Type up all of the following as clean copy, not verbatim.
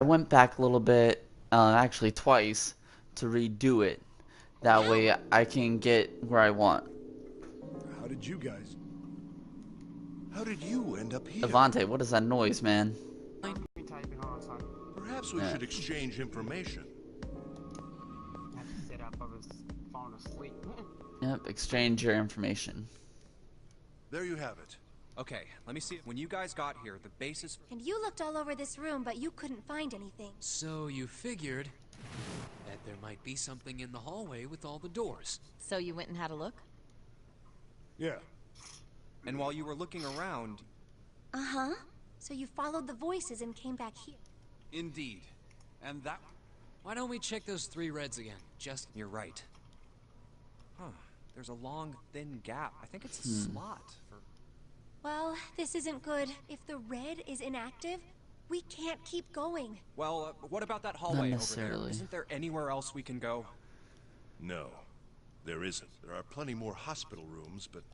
I went back a little bit, actually twice, to redo it. That way I can get where I want. How did you guys... How did you end up here? Avante, what is that noise, man? Perhaps we Yeah. should exchange information. Yep, exchange your information. There you have it. Okay, let me see. When you guys got here, the basis... And you looked all over this room, but you couldn't find anything. So you figured that there might be something in the hallway with all the doors. So you went and had a look? Yeah. And while you were looking around... Uh-huh. So you followed the voices and came back here. Indeed. And that... Why don't we check those 3 reds again? Just... You're right. Huh. There's a long, thin gap. I think it's a slot for... Well, this isn't good. If the red is inactive, we can't keep going. Well, what about that hallway over there? necessarily. Isn't there anywhere else we can go? No, there isn't. There are plenty more hospital rooms, but...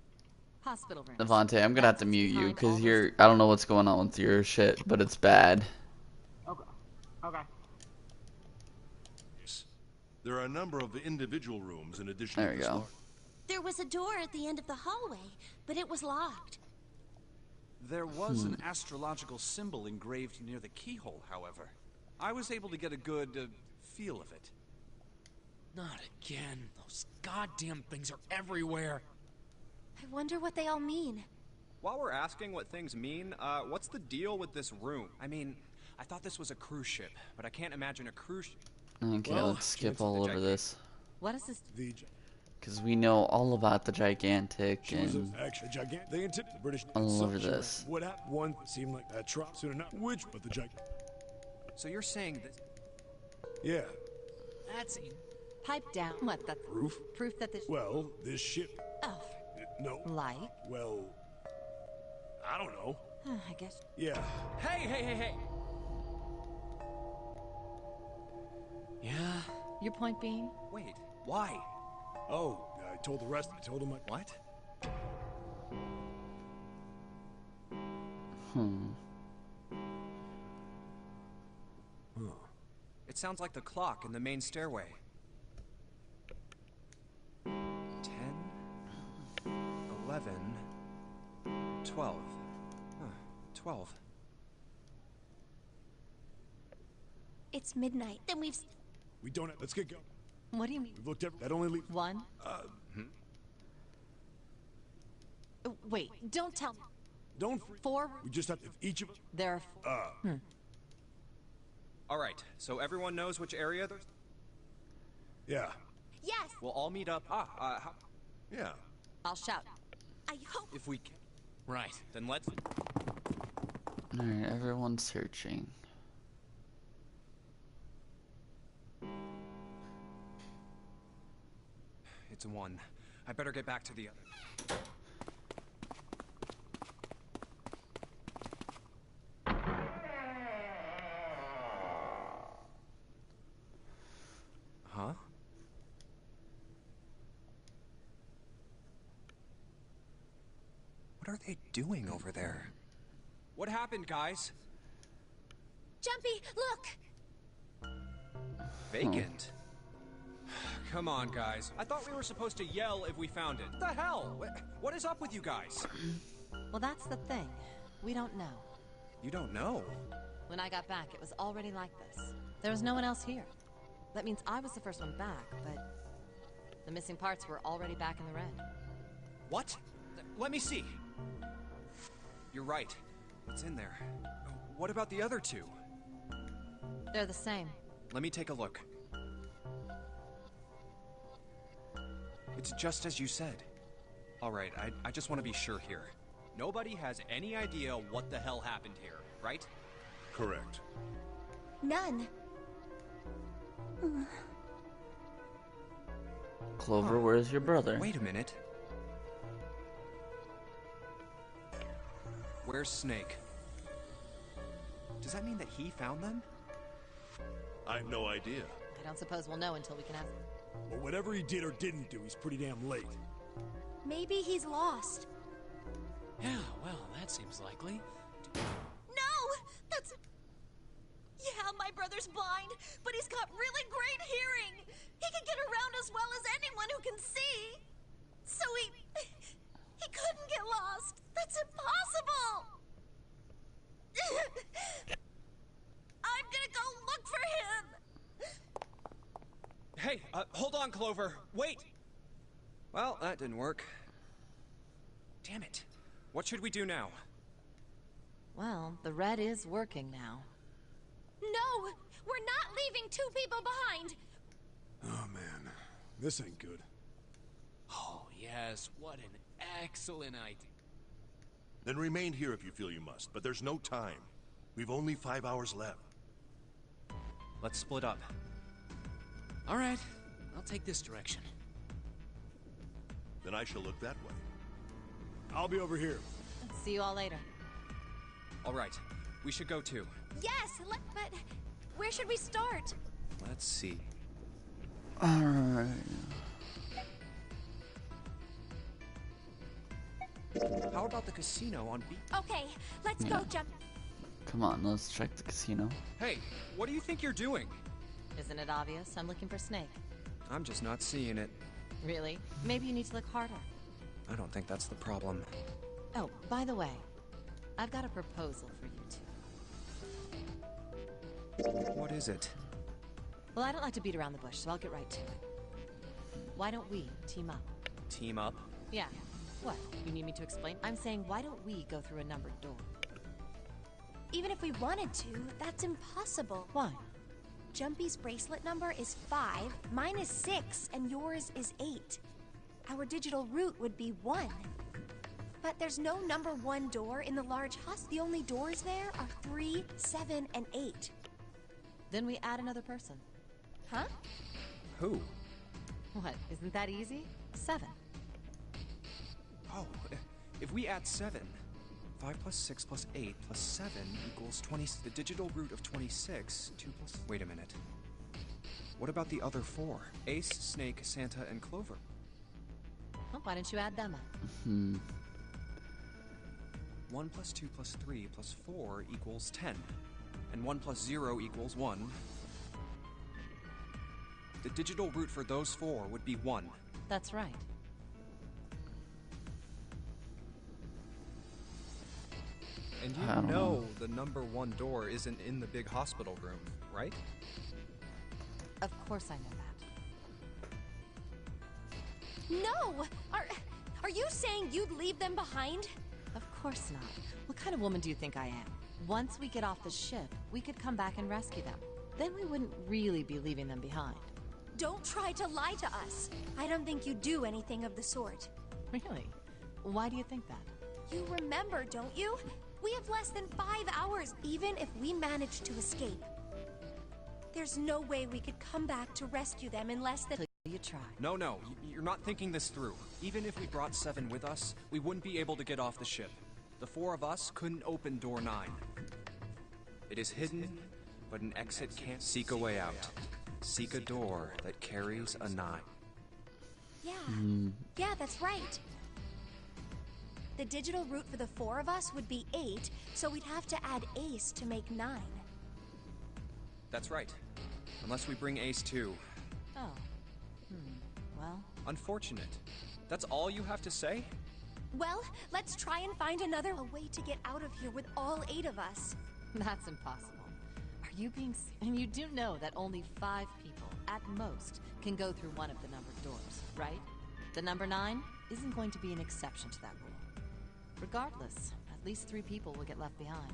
Hospital room. Avante, I'm gonna have to mute you because I don't know what's going on with your shit, but it's bad. Okay. Okay. There are a number of individual rooms in addition There to we this go. large... There was a door at the end of the hallway, but it was locked. There was an astrological symbol engraved near the keyhole, however. I was able to get a good feel of it. not again. Those goddamn things are everywhere. I wonder what they all mean. While we're asking what things mean, what's the deal with this room? I mean, I thought this was a cruise ship, but I can't imagine a cruise ship. Okay, let's skip all over this. What is this? Because we know all about the gigantic and Actually, gigantic. They intended the British... all over this. What happened? One seemed like that Trump soon enough. Which, but the gigantic... So you're saying that... Yeah. That's... Pipe down. What, the Proof? proof that this... Well, this ship... Oh, No. like? Well... I don't know. I guess... Yeah. Hey! Yeah. Your point being? Wait, why? Oh, I told the rest. I told them I... What? It sounds like the clock in the main stairway. 10, 11, 12. Huh, 12. It's midnight. Then we've... We don't have... Let's get going. What do you mean? We've looked every... That only leaves... One? Wait, don't tell me. Don't... 4? We just have to... If each of... There are... All right, so everyone knows which area there's... Yeah. Yes! We'll all meet up... Yeah. I'll shout. I hope... if we can... Right. Then let's... Alright, everyone's searching. It's 1. I better get back to the other... Huh? What are they doing over there? What happened, guys? Jumpy, look! Vacant. Come on, guys. I thought we were supposed to yell if we found it. What the hell? What is up with you guys? Well, that's the thing. We don't know. You don't know. When I got back, it was already like this. There was no one else here. That means I was the first one back, but the missing parts were already back in the red. What? Let me see. You're right. It's in there. What about the other 2? They're the same. Let me take a look. It's just as you said. Alright, I just want to be sure here. Nobody has any idea what the hell happened here, right? Correct. None. Clover, where's your brother? Wait a minute. Where's Snake? Does that mean that he found them? I have no idea. I don't suppose we'll know until we can ask. But whatever he did or didn't do, he's pretty damn late. Maybe he's lost. Yeah, well, that seems likely. No! That's... Yeah, my brother's blind, but he's got really great hearing. He can get around as well as anyone who can see. So he couldn't get lost. That's impossible. I'm gonna go look for him. Hey, hold on, Clover. Wait! Well, that didn't work. Damn it. What should we do now? Well, the red is working now. No! We're not leaving two people behind! Oh man, this ain't good. Oh, yes, what an excellent idea. Then remain here if you feel you must, but there's no time. We've only 5 hours left. Let's split up. All right, I'll take this direction. Then I shall look that way. I'll be over here. See you all later. All right, we should go too. Yes, but where should we start? Let's see. Alright. How about the casino on B? Okay, let's go, Jump. Come on, let's check the casino. Hey, what do you think you're doing? Isn't it obvious? I'm looking for Snake. I'm just not seeing it. Really? Maybe you need to look harder. I don't think that's the problem. Oh, by the way, I've got a proposal for you two. What is it? Well, I don't like to beat around the bush, so I'll get right to it. Why don't we team up? Team up? Yeah. What? You need me to explain? I'm saying, why don't we go through a numbered door? Even if we wanted to, that's impossible. Why? Jumpy's bracelet number is 5, mine is 6, and yours is 8. Our digital route would be 1. But there's no number 1 door in the large house. The only doors there are 3, 7, and 8. Then we add another person. Huh? Who? What? Isn't that easy? 7. Oh, if we add 7, 5 plus 6 plus 8 plus 7 equals 20. The digital root of 26, 2 plus... Wait a minute. What about the other 4? Ace, Snake, Santa, and Clover. Well, why don't you add them up? 1 plus 2 plus 3 plus 4 equals 10. And 1 plus 0 equals 1. The digital root for those 4 would be 1. That's right. And I don't know. the number 1 door isn't in the big hospital room, right? Of course I know that. No! Are you saying you'd leave them behind? Of course not. What kind of woman do you think I am? Once we get off the ship, we could come back and rescue them. Then we wouldn't really be leaving them behind. Don't try to lie to us. I don't think you do anything of the sort. Really? Why do you think that? You remember, don't you? We have less than 5 hours, even if we manage to escape. There's no way we could come back to rescue them in less than... You try. No, you're not thinking this through. Even if we brought 7 with us, we wouldn't be able to get off the ship. The 4 of us couldn't open door 9. It is hidden, but an exit can't seek a way out. Seek a door that carries a 9. Yeah, that's right. The digital root for the 4 of us would be 8, so we'd have to add Ace to make 9. That's right. Unless we bring Ace too. Oh. Well... Unfortunate. That's all you have to say? Well, let's try and find a way to get out of here with all 8 of us. That's impossible. Are you being... And you do know that only 5 people, at most, can go through one of the numbered doors, right? The number 9 isn't going to be an exception to that rule. Regardless, at least 3 people will get left behind.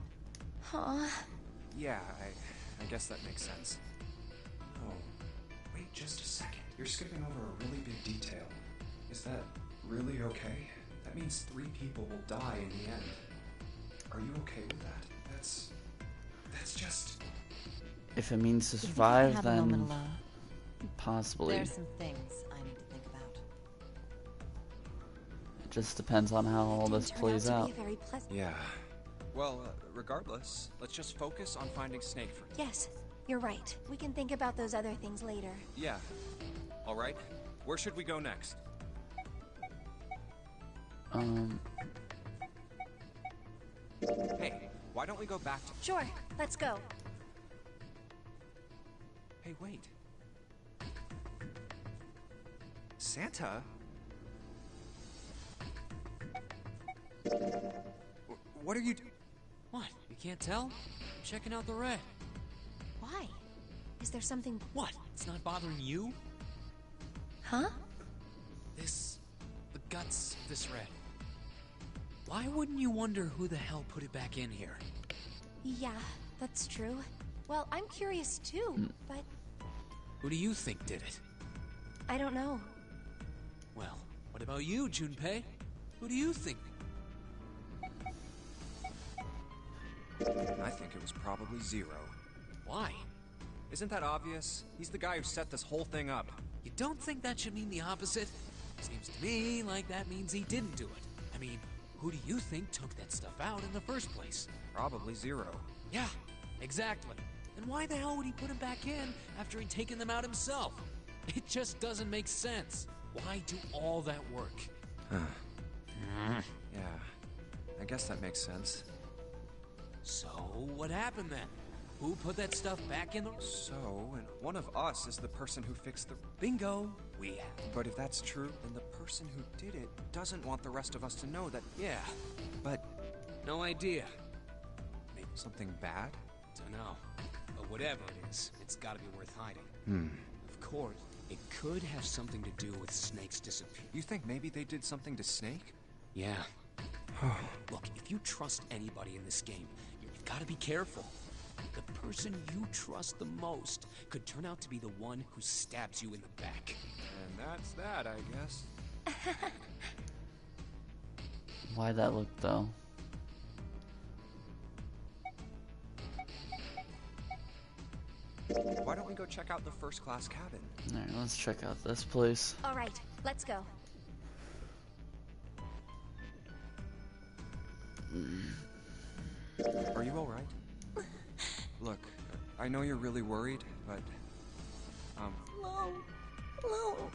Huh? Yeah, I guess that makes sense. Oh, wait just a second. You're skipping over a really big detail. Is that really okay? That means 3 people will die in the end. Are you okay with that? That's just... If it means to You think we can survive, have a moment then alone? possibly. There's some things I need to think about. It just depends on how all this plays out. Yeah. Well, regardless, let's just focus on finding Snake first. Yes, you're right. We can think about those other things later. Yeah. All right. Where should we go next? Hey, why don't we go back to... Sure, let's go. Hey, wait. Santa? What are you What? You can't tell? I'm checking out the red. Why? Is there something... What? It's not bothering you? Huh? The guts of this red. Why wouldn't you wonder who the hell put it back in here? Yeah, that's true. Well, I'm curious too, but Who do you think did it? I don't know. Well, what about you, Junpei? Who do you think? I think it was probably Zero. Why? Isn't that obvious? He's the guy who set this whole thing up. You don't think that should mean the opposite? Seems to me like that means he didn't do it. I mean, who do you think took that stuff out in the first place? Probably Zero. Yeah, exactly. And why the hell would he put them back in after he'd taken them out himself? It just doesn't make sense. Why do all that work? Yeah, I guess that makes sense. So, what happened then? Who put that stuff back in the... So, and one of us is the person who fixed the... Bingo! We have. But if that's true, then the person who did it doesn't want the rest of us to know that... Yeah, But no idea. maybe something bad? Dunno. But whatever it is, it's gotta be worth hiding. Of course, it could have something to do with Snake's disappearance. You think maybe they did something to Snake? Yeah. Look, if you trust anybody in this game, you've gotta be careful. The person you trust the most could turn out to be the one who stabs you in the back. And that's that, I guess. Why'd that look though? Why don't we go check out the first class cabin? Alright, let's check out this place. All right, let's go. Are you alright? Look, I know you're really worried, but... Alone. Alone.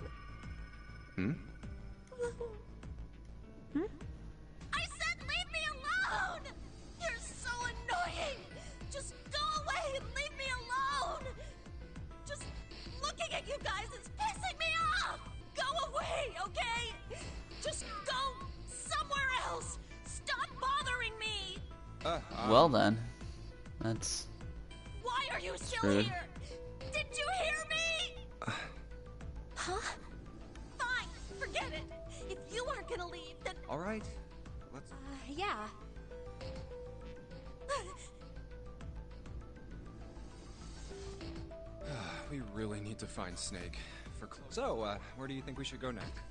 Hmm? I said leave me alone! You're so annoying! Just go away and leave me alone! Just looking at you guys is pissing me off! Go away, okay? Just go somewhere else! Stop bothering me! Well then, that's... Why are you still rude. here? Did you hear me? Huh? Fine, forget it. If you aren't gonna leave, then Alright, let's... Yeah. We really need to find Snake. So, where do you think we should go next?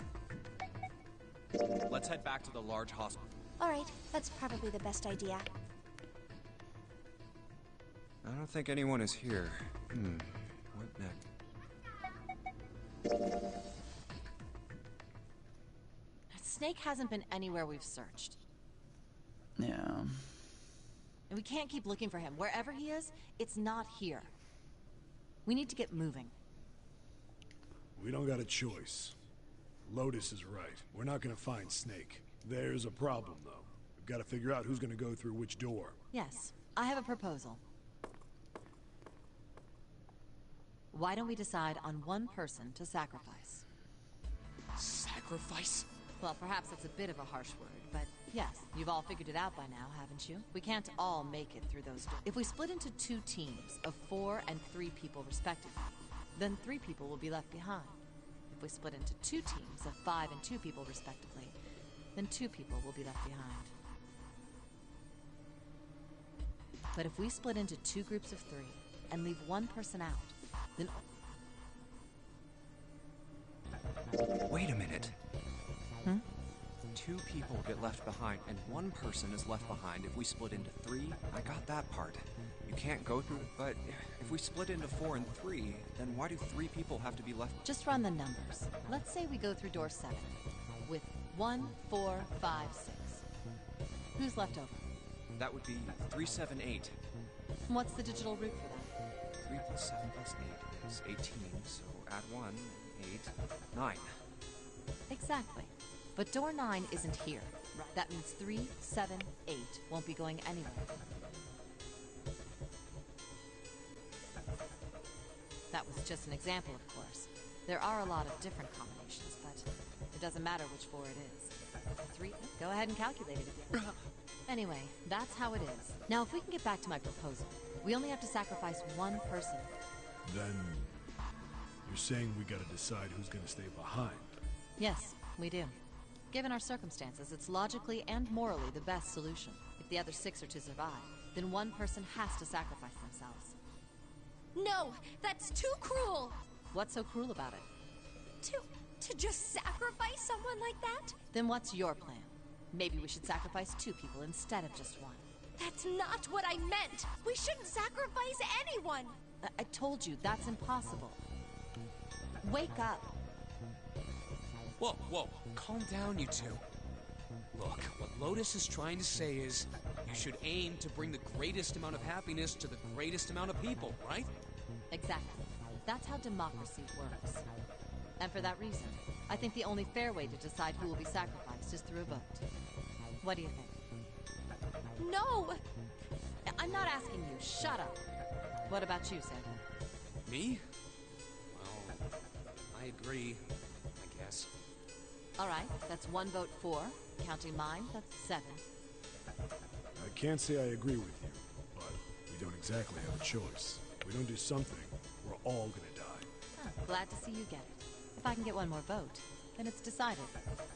Let's head back to the large hospital. All right, that's probably the best idea. I don't think anyone is here. What next? Snake hasn't been anywhere we've searched. Yeah. And we can't keep looking for him. Wherever he is, it's not here. We need to get moving. We don't got a choice. Lotus is right. We're not gonna find Snake. There's a problem, though. We've got to figure out who's gonna go through which door. Yes, I have a proposal. Why don't we decide on one person to sacrifice? Sacrifice? Well, perhaps that's a bit of a harsh word, but yes, you've all figured it out by now, haven't you? We can't all make it through those doors. If we split into 2 teams of 4 and 3 people respectively, then 3 people will be left behind. If we split into 2 teams of 5 and 2 people respectively, then 2 people will be left behind. But if we split into 2 groups of 3 and leave one person out, then... Wait a minute. 2 people get left behind, and 1 person is left behind if we split into 3. I got that part. You can't go through... But if we split into 4 and 3, then why do 3 people have to be left... Just run the numbers. Let's say we go through door 7 with 1, 4, 5, 6. Who's left over? That would be 3, 7, 8. What's the digital root for that? 3 plus 7 plus 8 is 18, so add 1, 8, 9. Exactly. But door 9 isn't here. That means 3, 7, 8 won't be going anywhere. That was just an example, of course. There are a lot of different combinations, but it doesn't matter which 4 it is. 3, go ahead and calculate it again. Anyway, that's how it is. Now, if we can get back to my proposal, we only have to sacrifice 1 person. Then you're saying we gotta decide who's gonna stay behind. Yes, we do. Given our circumstances, it's logically and morally the best solution. If the other 6 are to survive, then 1 person has to sacrifice themselves. No, that's too cruel! What's so cruel about it? To just sacrifice someone like that? Then what's your plan? Maybe we should sacrifice 2 people instead of just 1. That's not what I meant! We shouldn't sacrifice anyone! I told you, that's impossible. Wake up. Whoa, whoa, calm down, you two. Look, what Lotus is trying to say is, you should aim to bring the greatest amount of happiness to the greatest amount of people, right? Exactly. That's how democracy works. And for that reason, I think the only fair way to decide who will be sacrificed is through a vote. What do you think? No! I'm not asking you. Shut up. What about you, Santa? Me? Well, I agree, I guess. All right, that's 1 vote for. Counting mine, that's 7. I can't say I agree with you, but we don't exactly have a choice. If we don't do something, we're all gonna die. Huh, glad to see you get it. If I can get 1 more vote, then it's decided.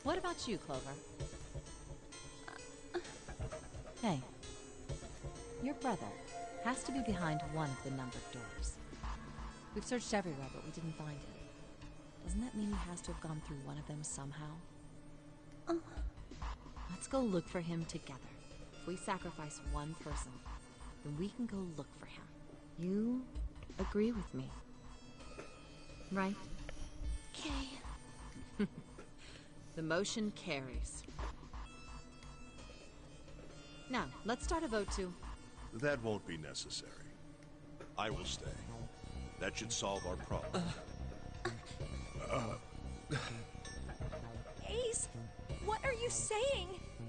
What about you, Clover? Hey, your brother has to be behind one of the numbered doors. We've searched everywhere, but we didn't find him. Doesn't that mean he has to have gone through one of them somehow? Let's go look for him together. If we sacrifice 1 person, then we can go look for him. You agree with me, right? Okay. The motion carries. Now, let's start a vote to... That won't be necessary. I will stay. That should solve our problem. Ace, what are you saying?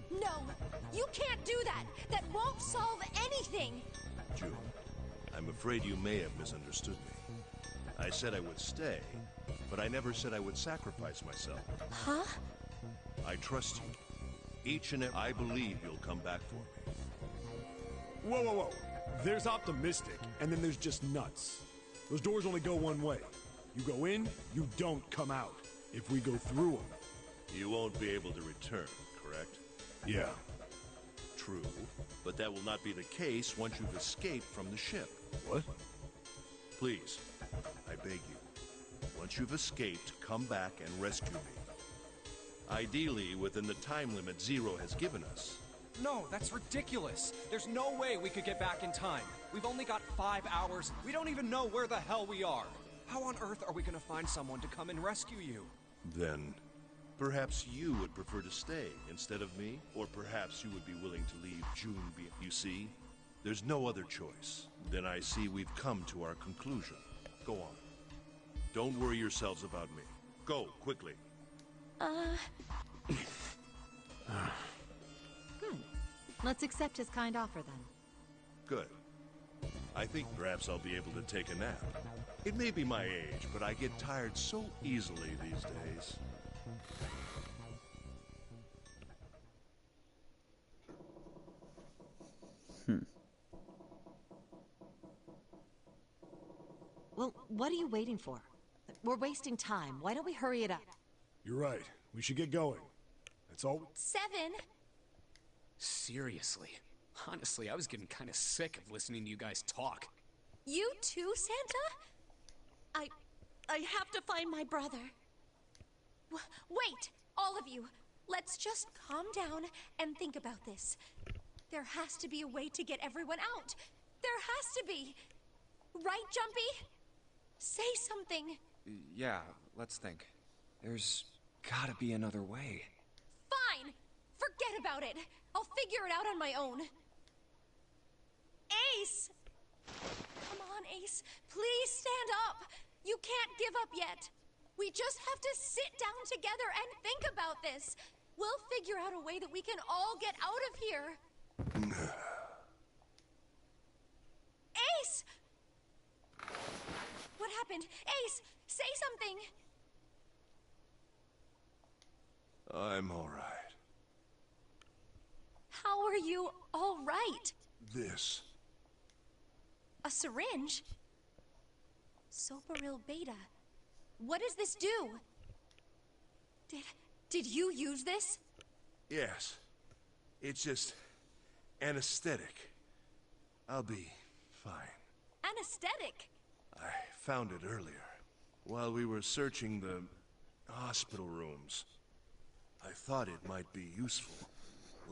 No, you can't do that. That won't solve anything. June, I'm afraid you may have misunderstood me. I said I would stay, but I never said I would sacrifice myself. Huh? I trust you. Each and every... I believe you'll come back for me. Whoa, whoa, whoa. There's optimistic, and then there's just nuts. Those doors only go one way. You go in, you don't come out. If we go through them... You won't be able to return, correct? Yeah. True, but that will not be the case once you've escaped from the ship. What? Please, I beg you. Once you've escaped, come back and rescue me. Ideally, within the time limit Zero has given us. No, that's ridiculous. There's no way we could get back in time. We've only got 5 hours. We don't even know where the hell we are. How on earth are we gonna find someone to come and rescue you? Then, perhaps you would prefer to stay instead of me? Or perhaps you would be willing to leave June be... You see, there's no other choice. Then I see we've come to our conclusion. Go on. Don't worry yourselves about me. Go, quickly. Good. Let's accept his kind offer, then. Good. I think perhaps I'll be able to take a nap. It may be my age, but I get tired so easily these days. Well, what are you waiting for? We're wasting time. Why don't we hurry it up? You're right. We should get going. That's all... 7. Seriously. Honestly, I was getting kind of sick of listening to you guys talk. You too, Santa? I have to find my brother. Wait, all of you. Let's just calm down and think about this. There has to be a way to get everyone out. There has to be. Right, Jumpy? Say something. Yeah, let's think. There's gotta be another way. Fine! Forget about it. I'll figure it out on my own. Ace! Come on, Ace. Please stand up. You can't give up yet. We just have to sit down together and think about this. We'll figure out a way that we can all get out of here. Ace! What happened? happened? Ace, say something! I'm all right. How are you all right? This. A syringe? Soparil beta. What does this do? Did you use this? Yes. It's just anesthetic. I'll be fine. Anesthetic? I found it earlier, while we were searching the hospital rooms. I thought it might be useful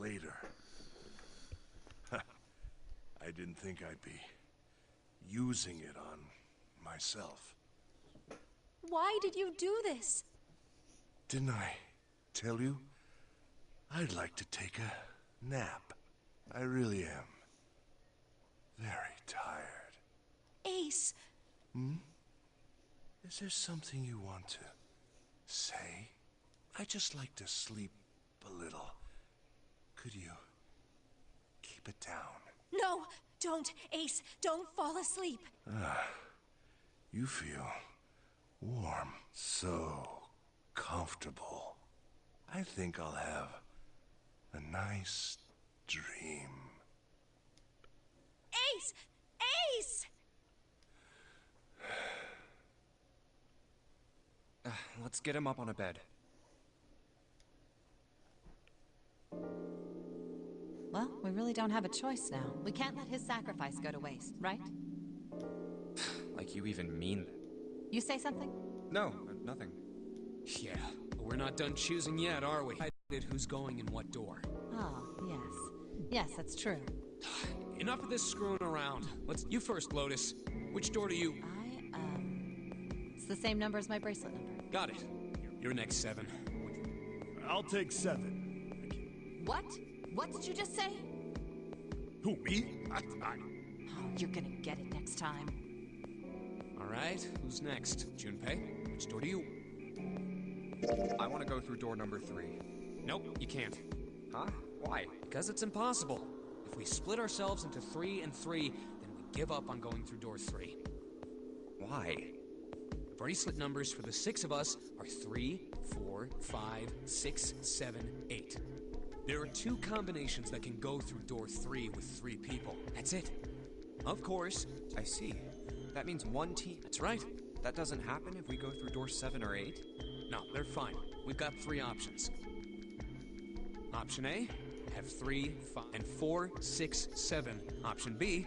later. I didn't think I'd be using it on myself. Why did you do this? Didn't I tell you? I'd like to take a nap. I really am. Very tired. Ace. Is there something you want to say? I just like to sleep a little. Could you keep it down? No, don't, Ace. Don't fall asleep. You feel warm. So comfortable. I think I'll have a nice dream. Ace! Ace! Let's get him up on a bed. Well, we really don't have a choice now. We can't let his sacrifice go to waste, right? Like you even mean that. You say something? No, nothing. Yeah, but we're not done choosing yet, are we? I decided who's going in what door. Oh, yes. Yes, that's true. Enough of this screwing around. You first, Lotus. Which door do you... It's the same number as my bracelet number. Got it. You're next, 7. I'll take 7. What? What did you just say? Who, me? Oh, you're gonna get it next time. All right, who's next? Junpei, which door do you... I want to go through door number 3. Nope, you can't. Huh? Why? Because it's impossible. If we split ourselves into 3 and 3, then we give up on going through door 3. Why? The bracelet numbers for the 6 of us are 3, 4, 5, 6, 7, 8. There are 2 combinations that can go through door 3 with 3 people. That's it. Of course. I see. That means one team. That's right. That doesn't happen if we go through door 7 or 8? No, they're fine. We've got 3 options. Option A, have 3, 5, and 4, 6, 7. Option B,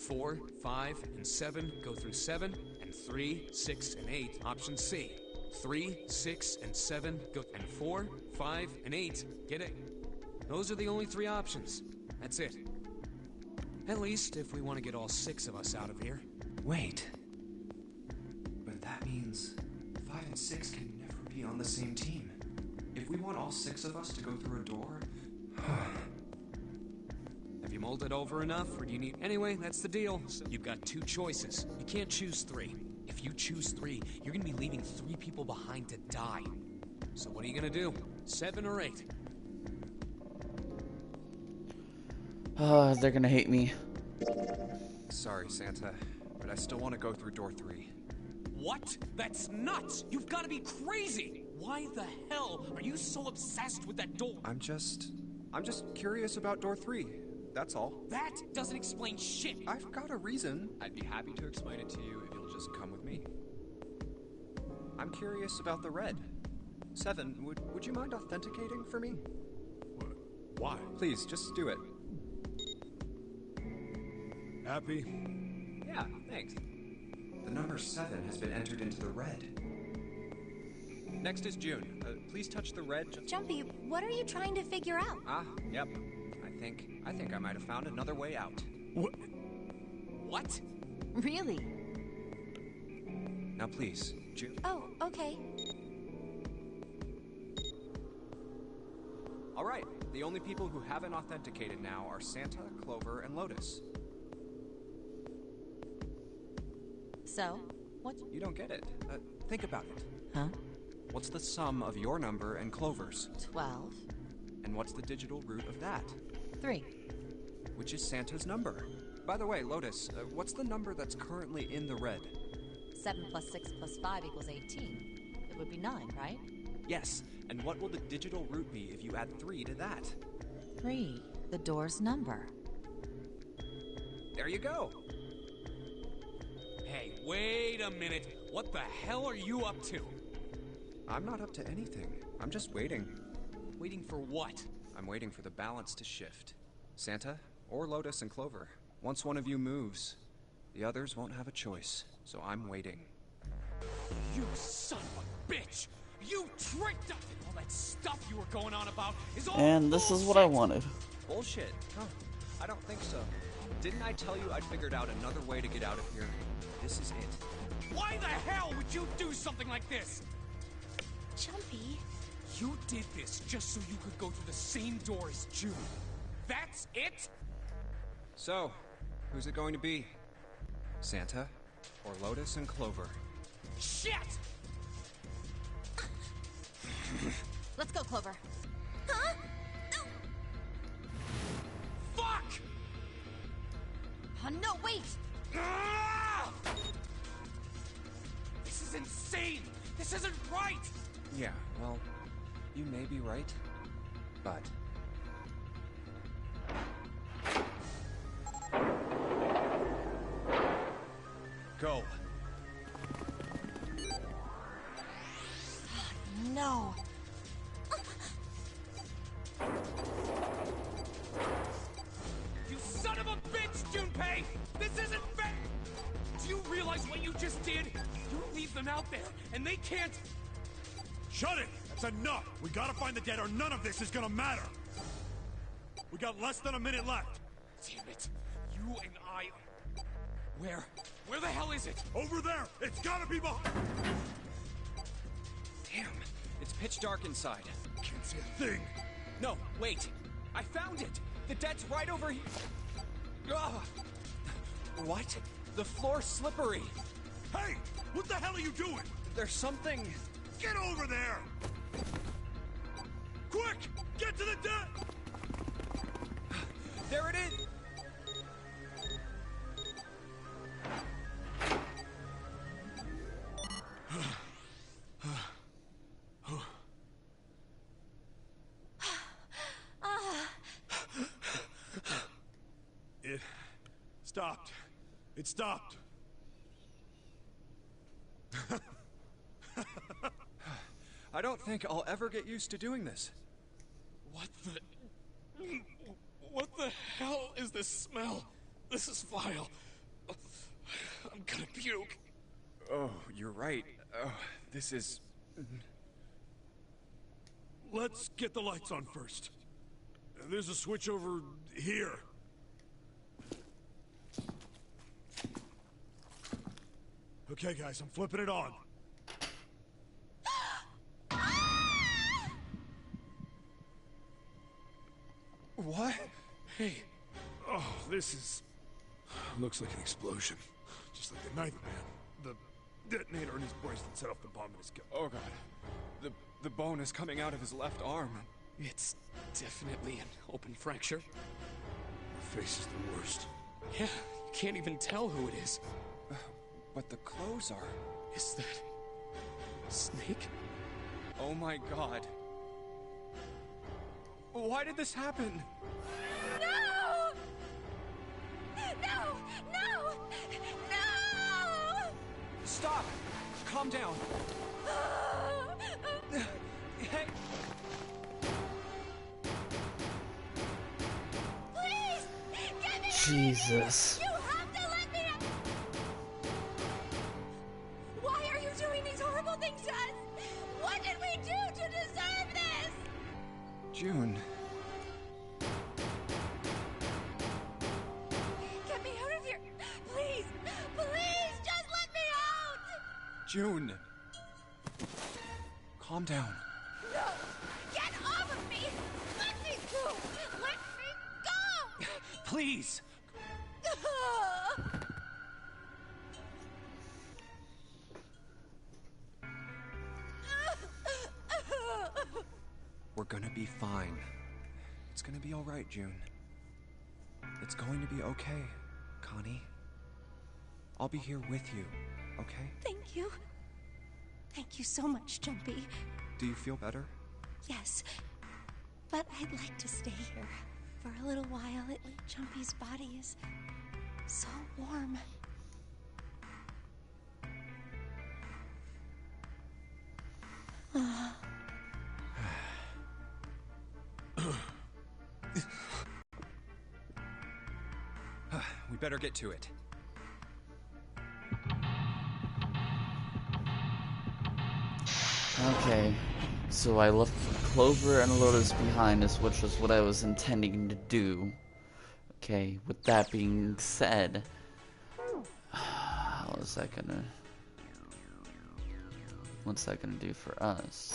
4, 5, and 7 go through 7, and 3, 6, and 8. Option C, 3, 6, and 7 go, and 4, 5, and 8. Get it? Those are the only 3 options. That's it. At least if we want to get all 6 of us out of here. Wait. But that means 5 and 6 can never be on the same team. If we want all 6 of us to go through a door... Have you mulled it over enough, or do you need... Anyway, that's the deal. You've got 2 choices. You can't choose 3. If you choose 3, you're gonna be leaving 3 people behind to die. So what are you gonna do? 7 or 8? They're gonna hate me. Sorry, Santa, but I still want to go through door 3. What? That's nuts! You've got to be crazy! Why the hell are you so obsessed with that door? I'm just curious about door 3. That's all. That doesn't explain shit! I've got a reason. I'd be happy to explain it to you if you'll just come with me. I'm curious about the red. 7, would you mind authenticating for me? Why? Please, just do it. Happy? Yeah, thanks. The number 7 has been entered into the red. Next is June. Please touch the red. Jumpy, what are you trying to figure out? Yep. I think I might have found another way out. What? Really? Now please, June. Oh, okay. All right. The only people who haven't authenticated now are Santa, Clover, and Lotus. So, what? You don't get it. Think about it. Huh? What's the sum of your number and Clover's? 12. And what's the digital root of that? 3. Which is Santa's number. By the way, Lotus, what's the number that's currently in the red? 7 plus 6 plus 5 equals 18. It would be 9, right? Yes, and what will the digital root be if you add 3 to that? 3, the door's number. There you go. Hey, wait a minute. What the hell are you up to? I'm not up to anything. I'm just waiting. Waiting for what? I'm waiting for the balance to shift. Santa, or Lotus and Clover. Once one of you moves, the others won't have a choice. So I'm waiting. You son of a bitch! You tricked us! All that stuff you were going on about is all And this is what I wanted. Bullshit. Huh. I don't think so. Didn't I tell you I'd figured out another way to get out of here? This is it. Why the hell would you do something like this? Jumpy. You did this just so you could go through the same door as June. That's it? So, who's it going to be? Santa or Lotus and Clover? Shit! Let's go, Clover. Huh? Fuck! Oh, no, wait! Ah! This is insane! This isn't right! Yeah, well, you may be right, but... Go. No. You son of a bitch, Junpei! This isn't fair! Do you realize what you just did? You leave them out there, and they can't... Shut it! That's enough! We gotta find the dead or none of this is gonna matter! We got less than a minute left! Damn it. You and I... Where the hell is it? Over there! It's gotta be behind... Damn, it's pitch dark inside. Can't see a thing! No, wait. I found it. The dead's right over here. Ugh. What? The floor's slippery. Hey! What the hell are you doing? There's something... Get over there! Quick! Get to the dead! There it is! It stopped. It stopped. I don't think I'll ever get used to doing this. What the hell is this smell? This is vile. I'm gonna puke. Oh, you're right. Oh, this is... Let's get the lights on first. There's a switch over here. Okay, guys, I'm flipping it on. What? Hey. Oh, this is... Looks like an explosion. Just like the Ninth Man. The detonator in his bracelet set off the bomb in his gun. Oh, God. The bone is coming out of his left arm. It's definitely an open fracture. Her face is the worst. Yeah, you can't even tell who it is. But the clothes are... Is that... Snake? Oh my God. Why did this happen? No! No! No! No! Stop! Calm down. Hey! Please! Get me Jesus. out of here! You have to let me out! Why are you doing these horrible things to us? What did we do to deserve this? June. Get me out of here! Please! Please! Just let me out! June. Calm down. No! Get off of me! Let me go! Let me go! Please! We're gonna be fine. It's gonna be alright, June. It's going to be okay, Connie. I'll be here with you, okay? Thank you. Thank you so much, Jumpy. Do you feel better? Yes, but I'd like to stay here for a little while. Jumpy's body is so warm. We better get to it. Okay, so I left Clover and Lotus behind us, which was what I was intending to do. Okay, with that being said, what's that gonna do for us?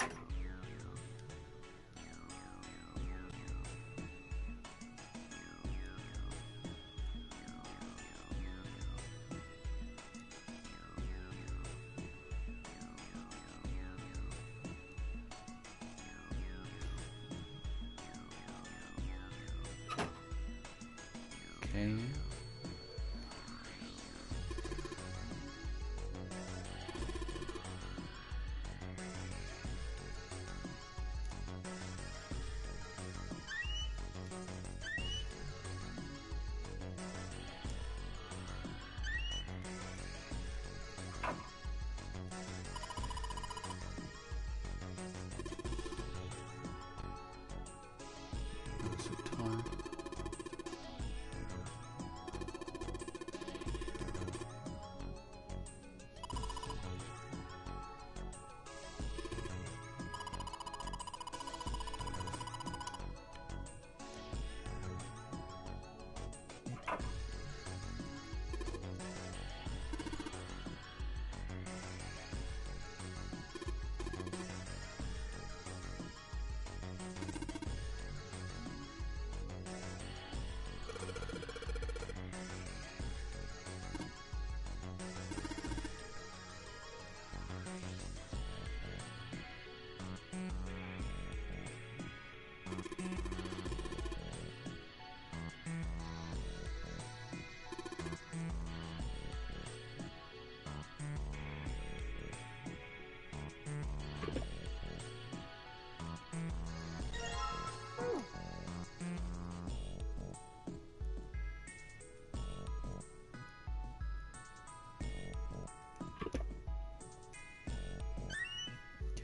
Okay.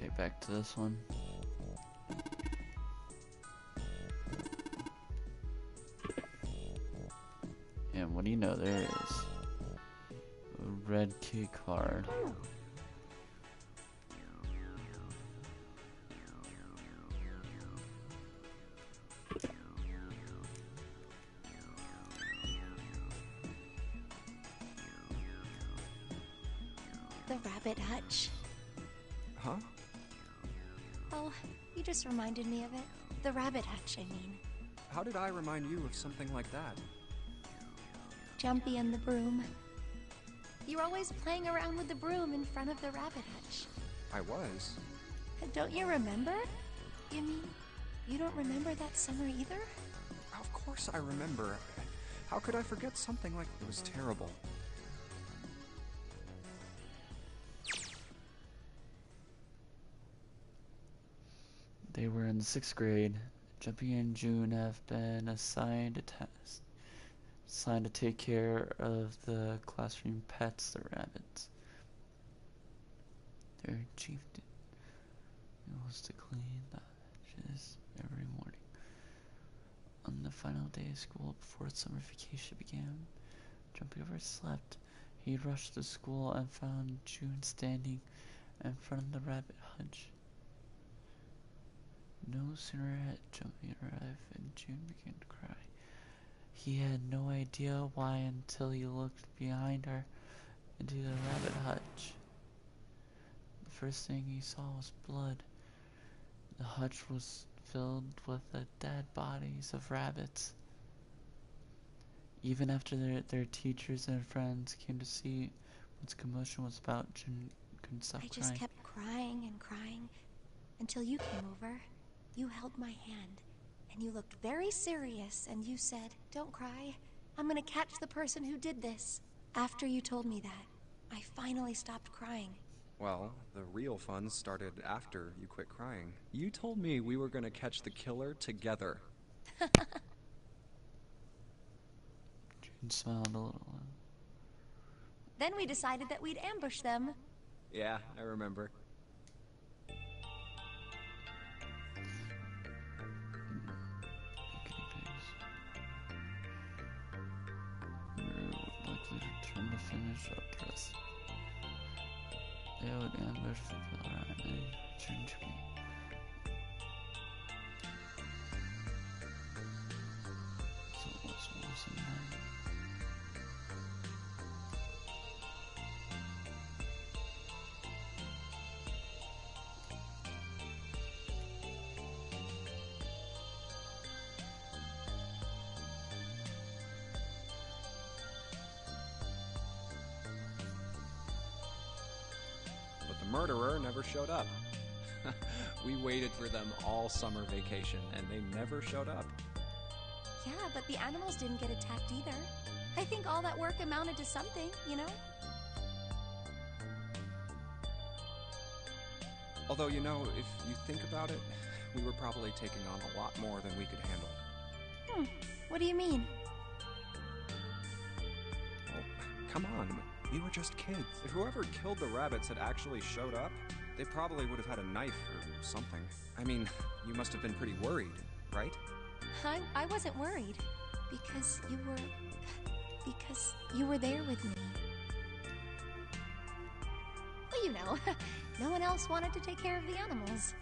Okay, back to this one. And what do you know, there is a red key card. The rabbit hutch. Huh? Oh, you just reminded me of it. The rabbit hutch, I mean. How did I remind you of something like that? Jumpy and the broom. You were always playing around with the broom in front of the rabbit hutch. I was. Don't you remember? You mean, you don't remember that summer either? Of course I remember. How could I forget something like it was terrible? They were in the 6th grade. Jumpy and June have been assigned to take care of the classroom pets, the rabbits. Their chief was to clean the hatches every morning. On the final day of school before summer vacation began, Jumpy overslept. He rushed to school and found June standing in front of the rabbit hutch. No sooner had Jumpy arrived than June began to cry. He had no idea why until he looked behind her into the rabbit hutch. The first thing he saw was blood. The hutch was filled with the dead bodies of rabbits. Even after their teachers and friends came to see what the commotion was about, June couldn't stop I crying. just kept crying and crying until you came over. You held my hand, and you looked very serious, and you said, "Don't cry. I'm gonna catch the person who did this." After you told me that, I finally stopped crying. Well, the real fun started after you quit crying. You told me we were gonna catch the killer together. June smiled a little. Then we decided that we'd ambush them. Yeah, I remember. Likely return to finish up this. They would ambush the killer and they return to me. So what's worse than that? But the murderer never showed up. We waited for them all summer vacation, and they never showed up. Yeah, but the animals didn't get attacked either. I think all that work amounted to something, you know? Although, you know, if you think about it, we were probably taking on a lot more than we could handle. What do you mean? Well, come on, we were just kids. If whoever killed the rabbits had actually showed up, they probably would have had a knife or something. I mean, you must have been pretty worried, right? I wasn't worried. Because you were there with me. Well, you know, no one else wanted to take care of the animals.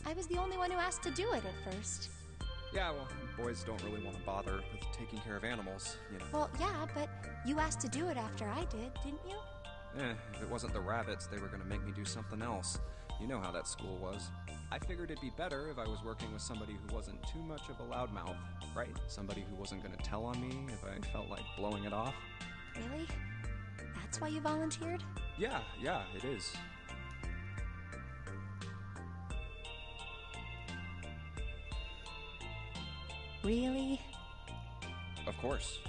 I was the only one who asked to do it at first. Yeah, well, boys don't really want to bother with taking care of animals, you know. Well, yeah, but you asked to do it after I did, didn't you? If it wasn't the rabbits, they were going to make me do something else. You know how that school was. I figured it'd be better if I was working with somebody who wasn't too much of a loudmouth, right? Somebody who wasn't going to tell on me if I felt like blowing it off. Really? That's why you volunteered? Yeah, it is. Really? Of course.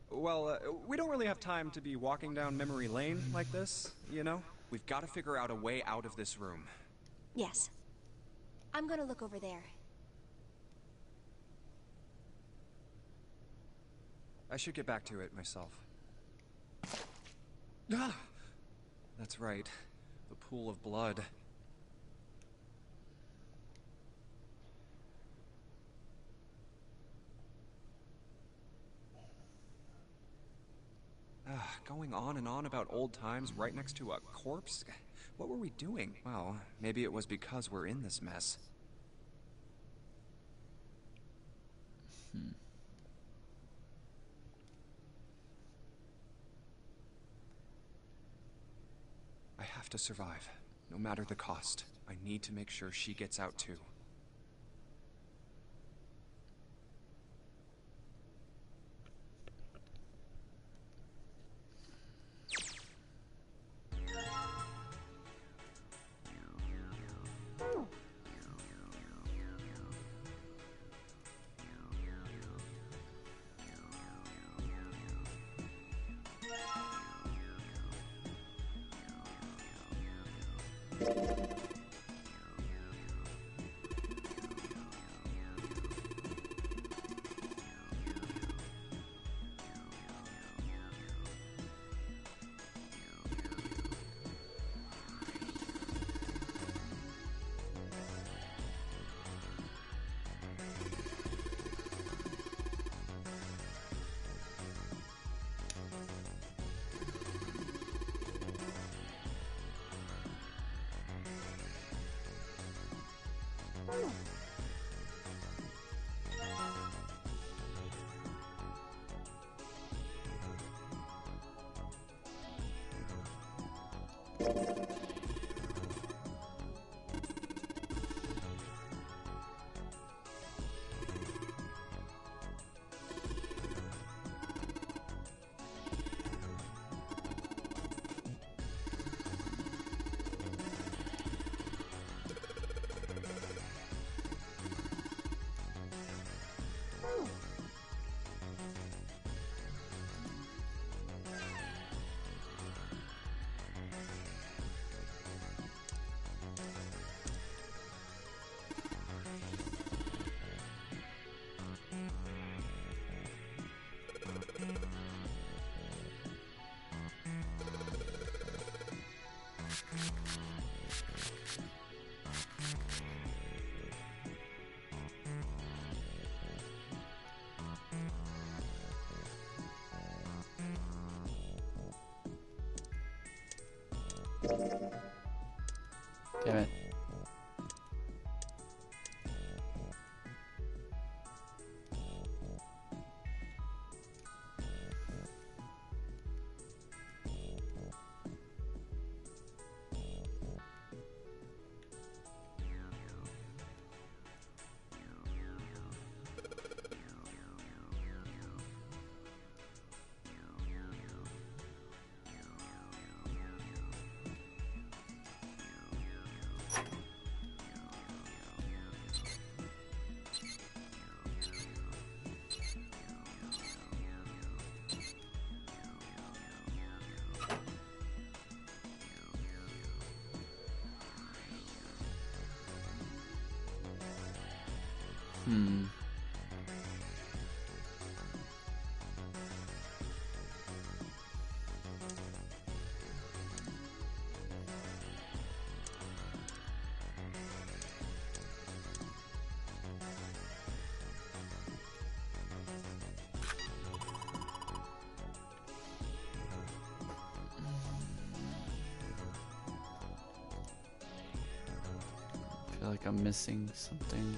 Well, we don't really have time to be walking down memory lane like this, you know? We've got to figure out a way out of this room. Yes. I'm gonna look over there. I should get back to it myself. Ah! That's right. The pool of blood. Going on and on about old times right next to a corpse? What were we doing? Well, maybe it was because we're in this mess. I have to survive, no matter the cost. I need to make sure she gets out too. Damn it. I feel like I'm missing something.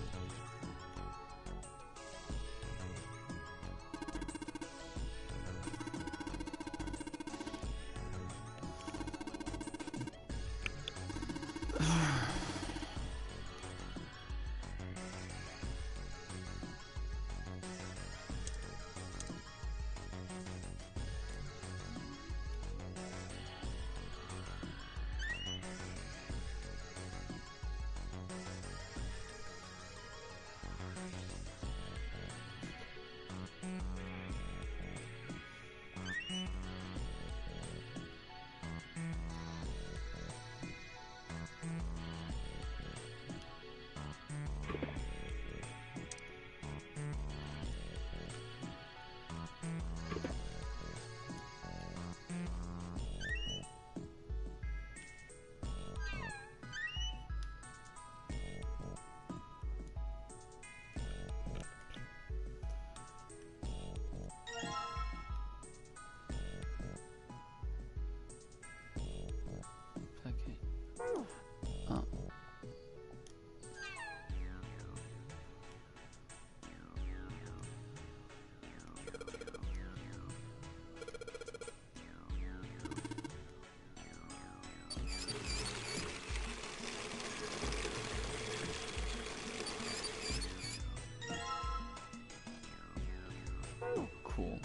Cool.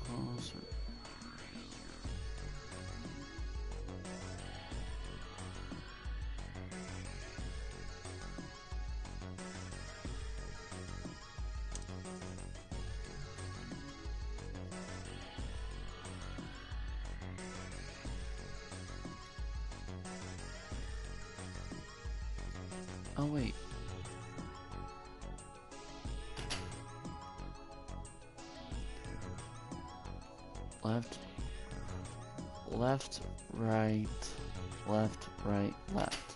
Closer. Oh wait. Left, left, right, left, right, left.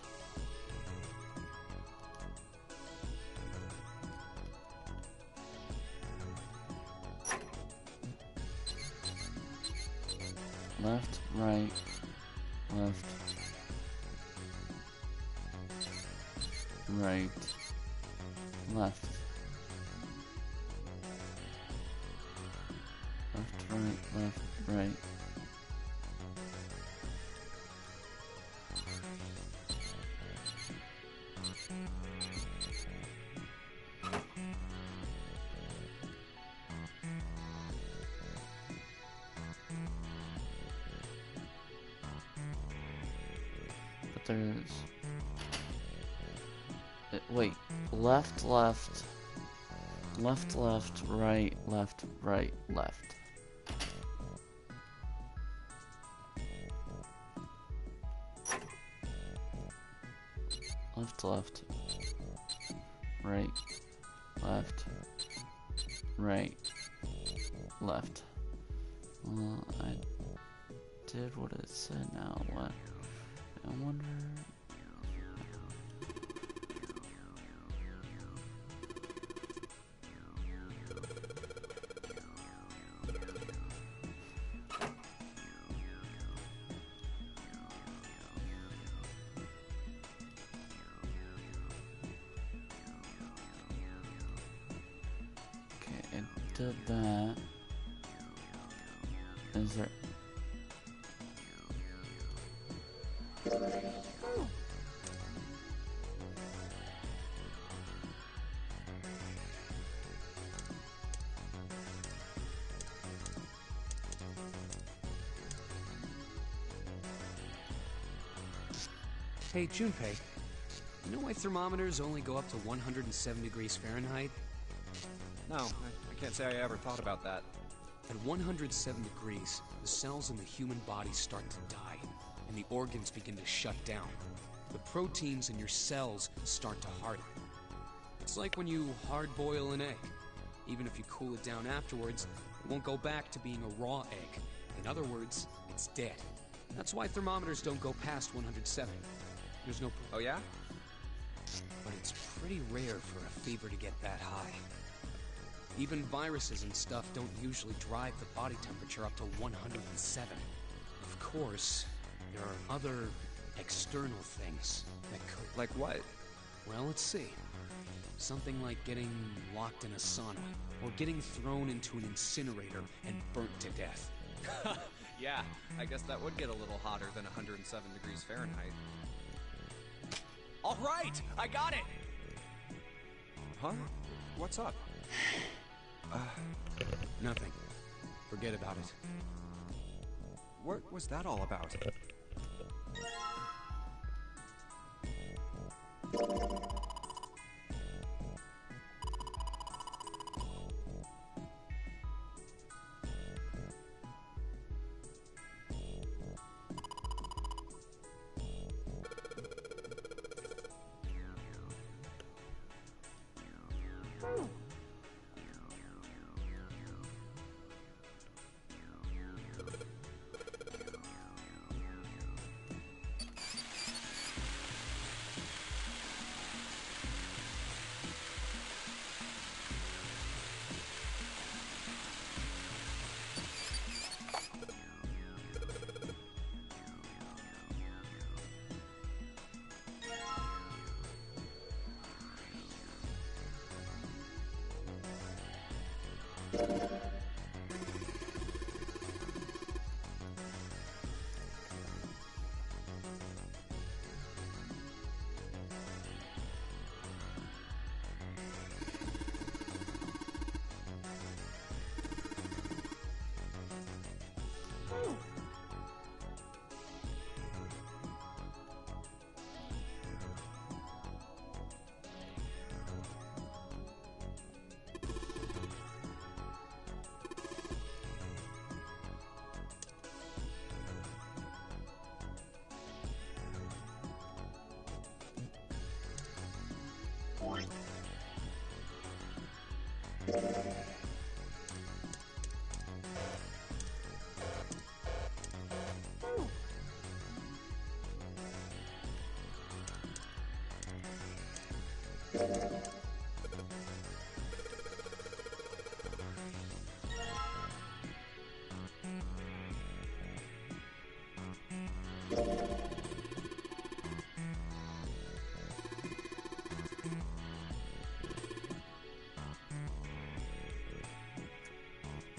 Left, right, left, right, left. Left, right, left, right. But there's... wait, left, left, left, left, right, left, right, left. Left, left, right, left, right, left. Well, I did what it said now. What? I wonder... did that. Is there... Hey, Junpei, you know why thermometers only go up to 107 degrees Fahrenheit? No, I can't say I ever thought about that. At 107 degrees, the cells in the human body start to die, and the organs begin to shut down. The proteins in your cells start to harden. It's like when you hard-boil an egg. Even if you cool it down afterwards, it won't go back to being a raw egg. In other words, it's dead. That's why thermometers don't go past 107. There's no... Oh yeah? But it's pretty rare for a fever to get that high. Even viruses and stuff don't usually drive the body temperature up to 107. Of course, there are other external things that could... Like what? Well, let's see. Something like getting locked in a sauna, or getting thrown into an incinerator and burnt to death. Yeah, I guess that would get a little hotter than 107 degrees Fahrenheit. All right, I got it! Huh? What's up? Nothing. Forget about it. What was that all about?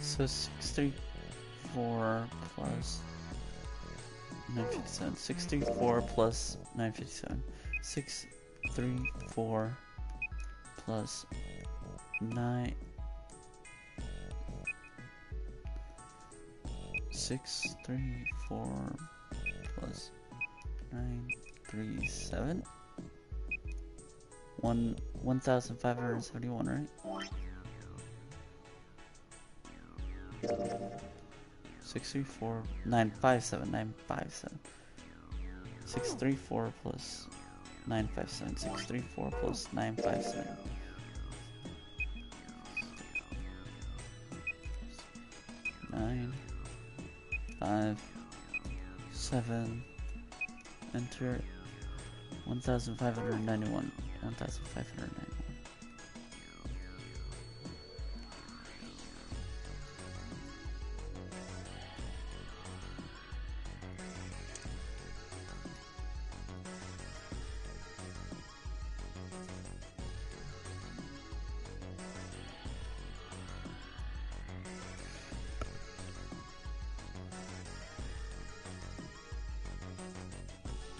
So 634 plus 957. 634 plus 957. 634 plus 9. 634 plus 937. 1,571, right? 634 957 957. 634 plus 957. 634 plus 957. 9 5 7. Enter 1,591. 1,591.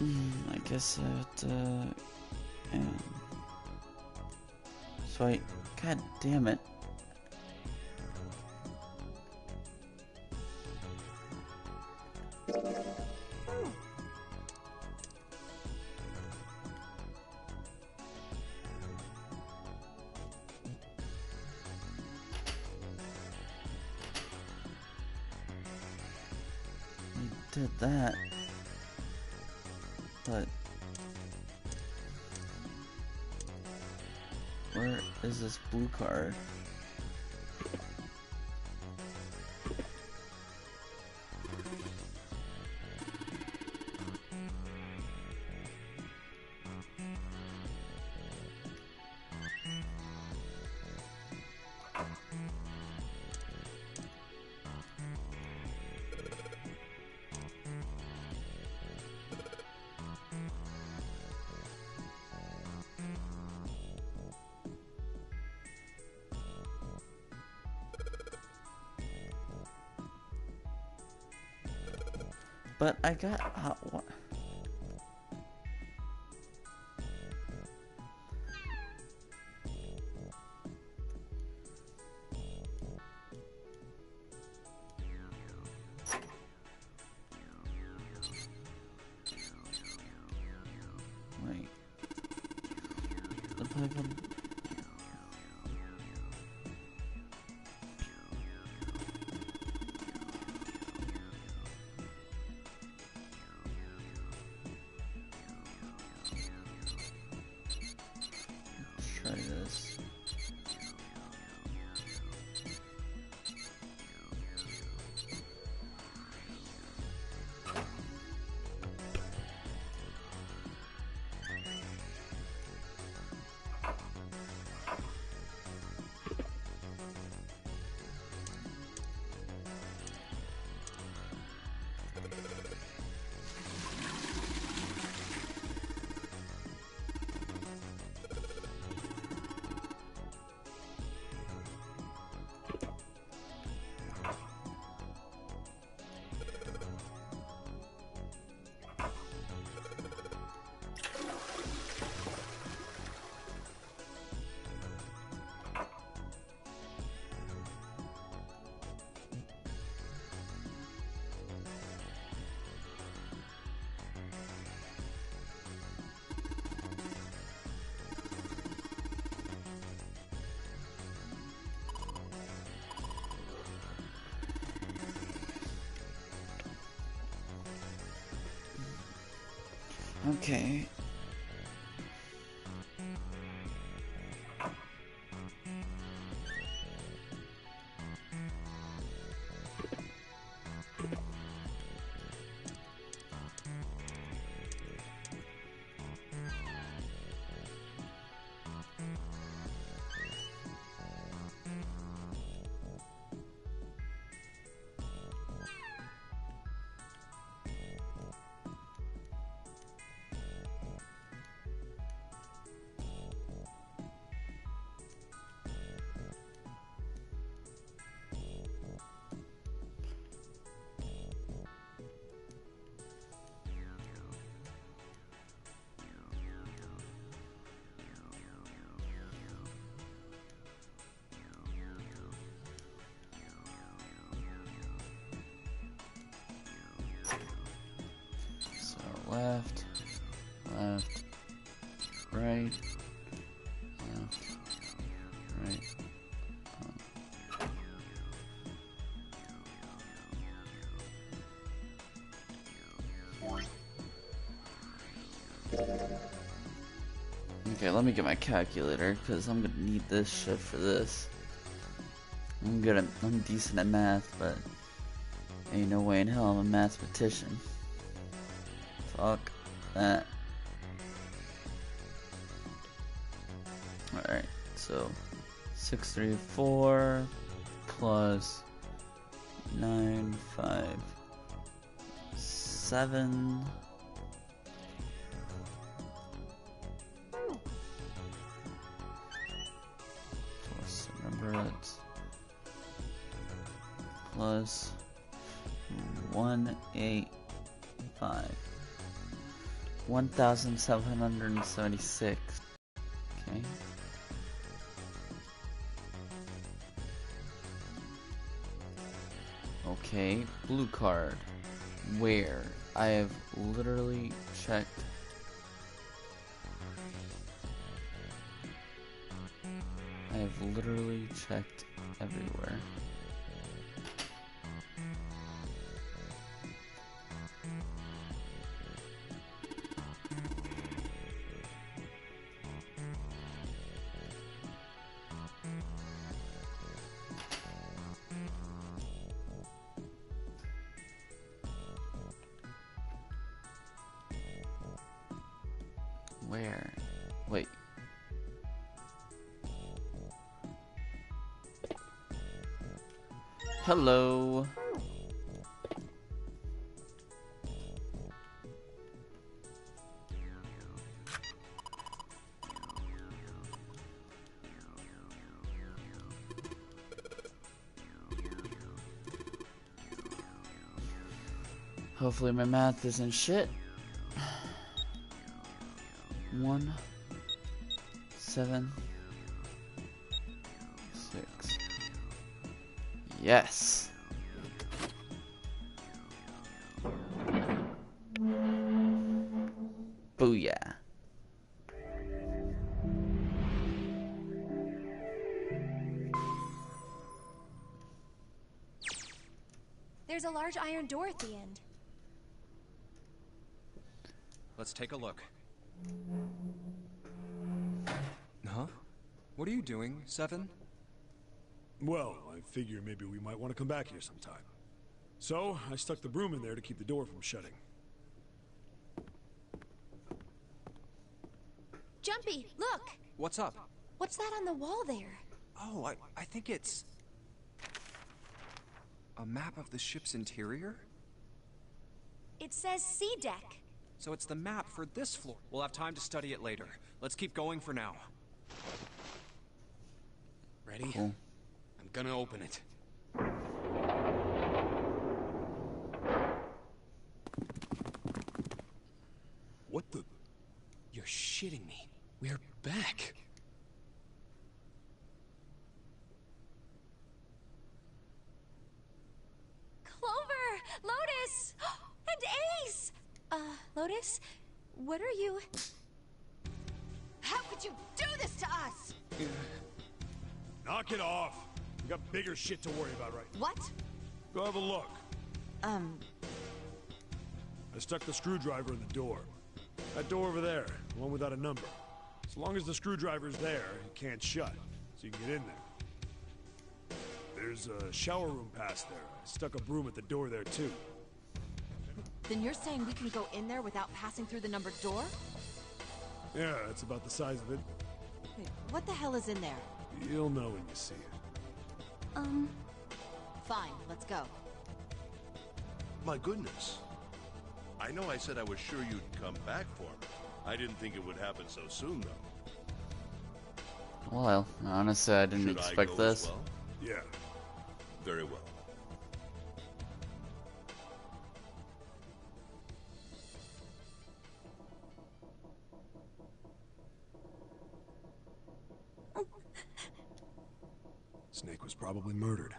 I guess I have to. And so God damn it. Did that, but where is this blue card? But I got what? Wait. The pipe on. Try this. Okay. Left, left, right, left, right. Okay, let me get my calculator because I'm gonna need this shit for this. I'm decent at math, but ain't no way in hell I'm a mathematician. Fuck that. Alright, so 634 plus 957 plus remember it plus 185. 1,776. Okay. Okay, blue card. Where? I have literally checked. I have literally checked everywhere. Where? Wait. Hello. Hopefully my math isn't shit. 1, 7, 6. Yes. Booyah. There's a large iron door at the end. Let's take a look. Huh? What are you doing, Seven? Well, I figure maybe we might want to come back here sometime. So, I stuck the broom in there to keep the door from shutting. Jumpy, look! What's up? What's that on the wall there? Oh, I think it's... a map of the ship's interior? It says sea deck. So it's the map for this floor. We'll have time to study it later. Let's keep going for now. Ready? Cool. I'm gonna open it. What the? You're shitting me. We're back. Clover! Lotus! And Ace! Lotus? What are you... How could you do this to us? Knock it off! We got bigger shit to worry about right now. What? Go have a look. I stuck the screwdriver in the door. That door over there, the one without a number. As long as the screwdriver's there, it can't shut, so you can get in there. There's a shower room past there. I stuck a broom at the door there, too. Then you're saying we can go in there without passing through the numbered door? Yeah, that's about the size of it. Wait, what the hell is in there? You'll know when you see it. Fine, let's go. My goodness. I know I said I was sure you'd come back for me. I didn't think it would happen so soon, though. Well, honestly, I didn't Should expect I go this. as well? Yeah. Very well. Snake was probably murdered.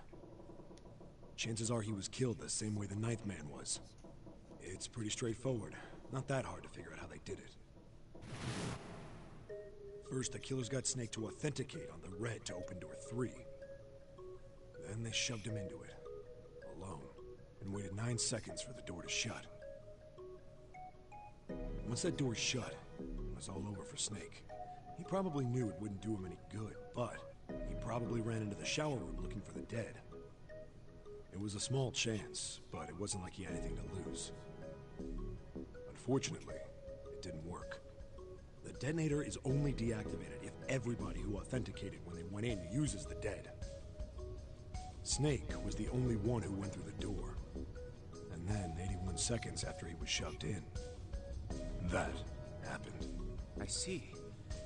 Chances are he was killed the same way the Ninth Man was. It's pretty straightforward. Not that hard to figure out how they did it. First, the killers got Snake to authenticate on the red to open door 3. Then they shoved him into it, alone, and waited 9 seconds for the door to shut. Once that door shut, it was all over for Snake. He probably knew it wouldn't do him any good, but he probably ran into the shower room looking for the dead. It was a small chance, but it wasn't like he had anything to lose. Unfortunately, it didn't work. The detonator is only deactivated if everybody who authenticated when they went in uses the dead. Snake was the only one who went through the door. And then, 81 seconds after he was shoved in, that happened. I see.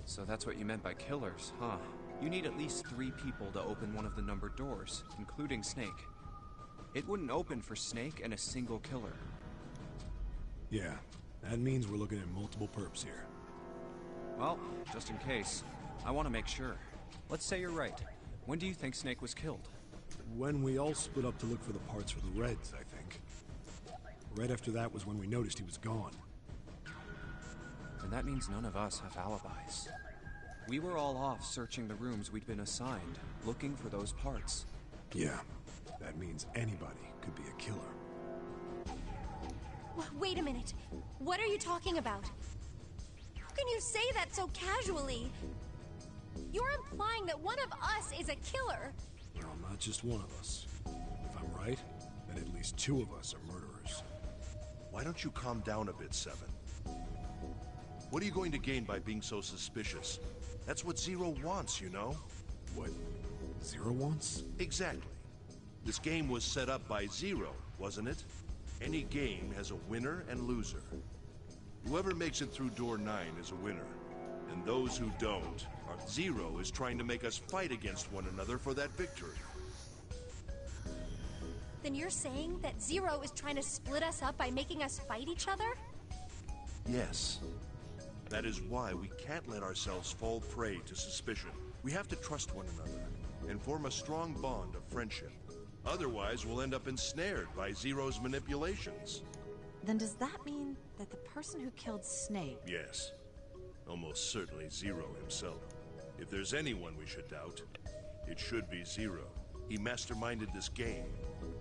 So that's what you meant by killers, huh? You need at least 3 people to open one of the numbered doors, including Snake. It wouldn't open for Snake and a single killer. Yeah, That means we're looking at multiple perps here. Well, just in case, I want to make sure. Let's say you're right. When do you think Snake was killed? When we all split up to look for the parts for the Reds, I think. Right after that was when we noticed he was gone. Then that means none of us have alibis. We were all off searching the rooms we'd been assigned, looking for those parts. Yeah, that means anybody could be a killer. Wait a minute. What are you talking about? How can you say that so casually? You're implying that one of us is a killer. Well, not just one of us. If I'm right, then at least two of us are murderers. Why don't you calm down a bit, Seven? What are you going to gain by being so suspicious? That's what Zero wants, you know? What Zero wants? Exactly. This game was set up by Zero, wasn't it? Any game has a winner and loser. Whoever makes it through door 9 is a winner. And those who don't, Zero is trying to make us fight against one another for that victory. Then you're saying that Zero is trying to split us up by making us fight each other? Yes. That is why we can't let ourselves fall prey to suspicion. We have to trust one another and form a strong bond of friendship. Otherwise, we'll end up ensnared by Zero's manipulations. Then does that mean that the person who killed Snake... Yes. Almost certainly Zero himself. If there's anyone we should doubt, it should be Zero. He masterminded this game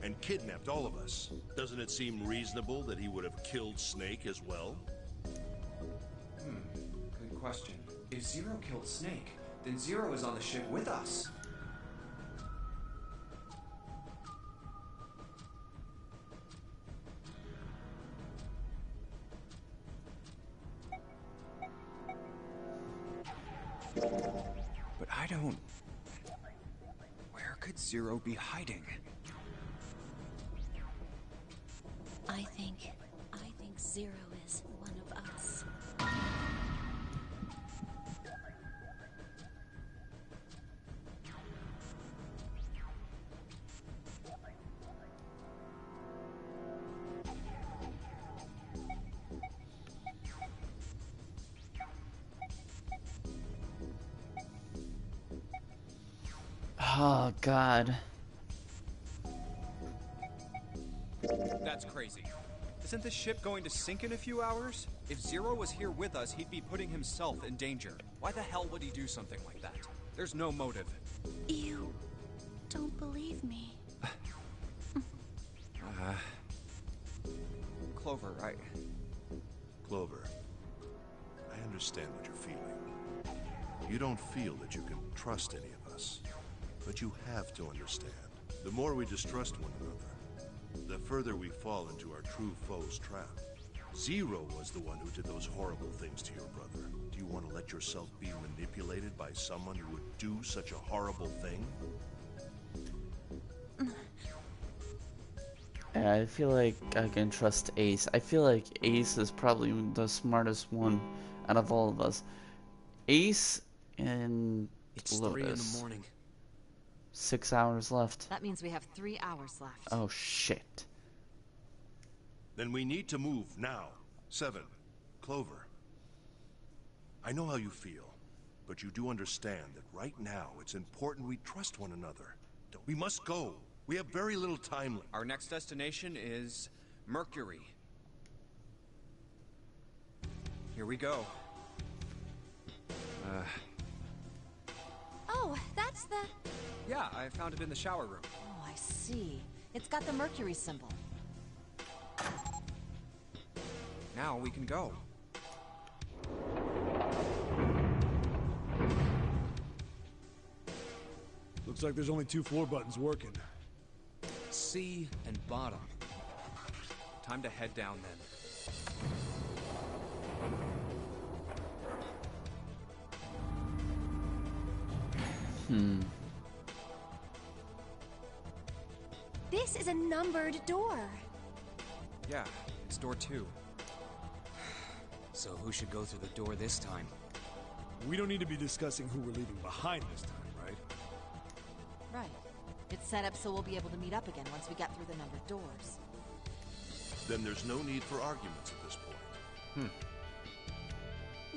and kidnapped all of us. Doesn't it seem reasonable that he would have killed Snake as well? Good question. If Zero killed Snake, then Zero is on the ship with us. But I don't... Where could Zero be hiding? I think Zero is one of us. Oh, God. That's crazy. Isn't this ship going to sink in a few hours? If Zero was here with us, he'd be putting himself in danger. Why the hell would he do something like that? There's no motive. You don't believe me. Clover, Clover, I understand what you're feeling. You don't feel that you can trust any of us. But you have to understand, the more we distrust one another, the further we fall into our true foe's trap. Zero was the one who did those horrible things to your brother. Do you want to let yourself be manipulated by someone who would do such a horrible thing? I feel like I can trust Ace. I feel like Ace is probably the smartest one out of all of us. Ace and It's Lotus. 3 in the morning. 6 hours left. That means we have 3 hours left. Oh, shit. Then we need to move now. 7. Clover. I know how you feel, but you do understand that right now it's important we trust one another. We must go. We have very little time left. Our next destination is Mercury. Here we go. Oh, that's the... Yeah, I found it in the shower room. Oh, I see. It's got the Mercury symbol. Now we can go. Looks like there's only 2 floor buttons working. C and bottom. Time to head down then. This is a numbered door. Yeah, it's door 2. So who should go through the door this time? We don't need to be discussing who we're leaving behind this time, right? Right. It's set up so we'll be able to meet up again once we get through the numbered doors. Then there's no need for arguments at this point.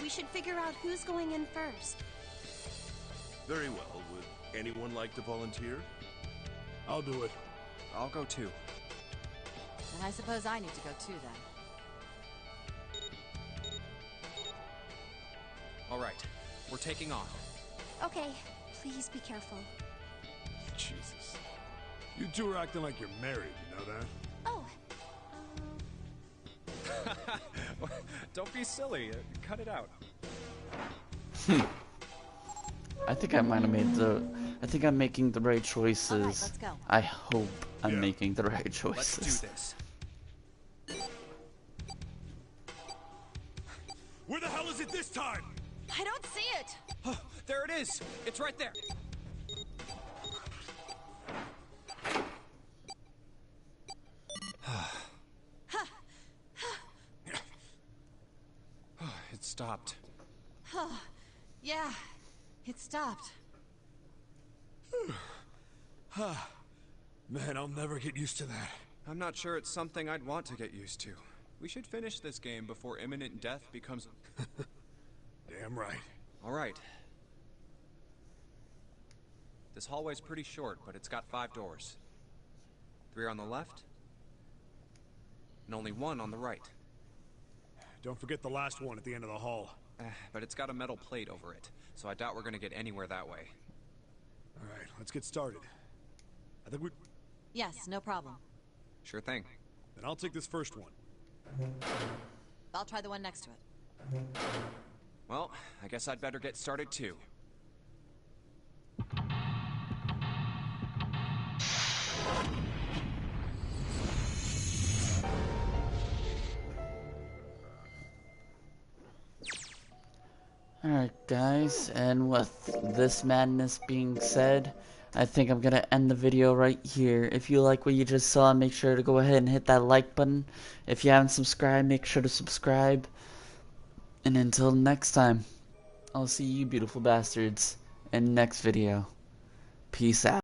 We should figure out who's going in first. Very well. Would anyone like to volunteer? I'll do it. I'll go too. And I suppose I need to go too then. All right, we're taking off. Okay, please be careful. Jesus. You two are acting like you're married, you know that? Oh, Don't be silly. Cut it out. I think I might have made the. I think I'm making the right choices. All right, let's go. I hope I'm making the right Let's choices. do this. Where the hell is it this time? I don't see it. Oh, there it is. It's right there. It stopped. Yeah, it stopped. Man, I'll never get used to that. I'm not sure it's something I'd want to get used to. We should finish this game before imminent death becomes... Damn right. All right. This hallway's pretty short, but it's got 5 doors. 3 on the left, and only 1 on the right. Don't forget the last one at the end of the hall. But it's got a metal plate over it, so I doubt we're gonna get anywhere that way. All right, let's get started. I think we... Yes, no problem. Sure thing. Then I'll take this first one. I'll try the one next to it. Well, I guess I'd better get started too. Alright guys, and with this madness being said, I think I'm gonna end the video right here. If you like what you just saw, make sure to go ahead and hit that like button. If you haven't subscribed, make sure to subscribe. And until next time, I'll see you beautiful bastards in the next video. Peace out.